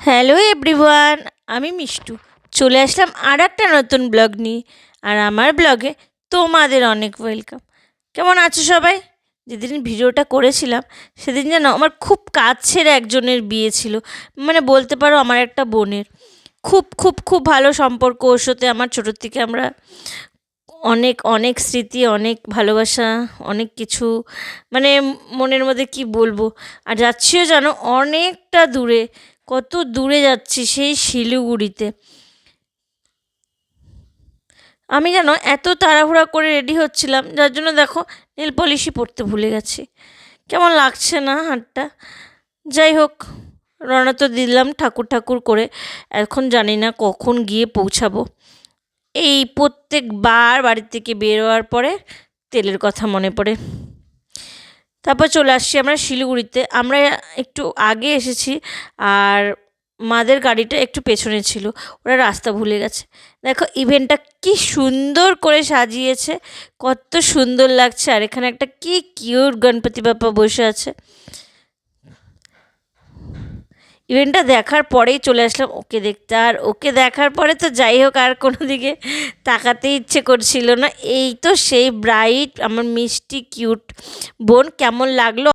Hello everyone, আমি মিষ্টু চলে আসলাম আর একটা নতুন ব্লগ নিয়ে। আর আমার ব্লগে তোমাদের অনেক ওয়েলকাম। কেমন আছো সবাই? যেদিন ভিডিওটা করেছিলাম সেদিন যেন আমার খুব কাছের একজনের বিয়ে ছিল, মানে বলতে পারো আমার একটা বোনের। খুব খুব খুব ভালো সম্পর্ক ওর সাথে আমার, ছোটোর থেকে আমরা অনেক অনেক স্মৃতি, অনেক ভালোবাসা, অনেক কিছু, মানে মনের মধ্যে কি বলবো। আর যাচ্ছিও জানো অনেকটা দূরে, কত দূরে যাচ্ছি, সেই শিলিগুড়িতে। আমি যেন এত তাড়াহুড়া করে রেডি হচ্ছিলাম, যার জন্য দেখো নীল পলিশই পরতে ভুলে গেছি। কেমন লাগছে না হাতটা? যাই হোক, রওনা তো দিলাম ঠাকুর ঠাকুর করে। এখন জানি না কখন গিয়ে পৌঁছাবো। এই প্রত্যেকবার বাড়ি থেকে বেরোয়ার পরে তেলের কথা মনে পড়ে। তারপর চলে আসছি আমরা শিলিগুড়িতে। আমরা একটু আগে এসেছি, আর মাদের গাড়িটা একটু পেছনে ছিল, ওরা রাস্তা ভুলে গেছে। দেখো ইভেন্টটা কি সুন্দর করে সাজিয়েছে, কত সুন্দর লাগছে। আর এখানে একটা কি কিউট গণপতি বাপ্পা বসে আছে। ইভেন্টটা দেখার পরেই চলে আসলাম ওকে দেখতে। আর ওকে দেখার পরে তো যাই হোক আর কোনো দিকে তাকাতেই ইচ্ছে করছিল না। এই তো সেই ব্রাইট আমার মিষ্টি কিউট বোন, কেমন লাগলো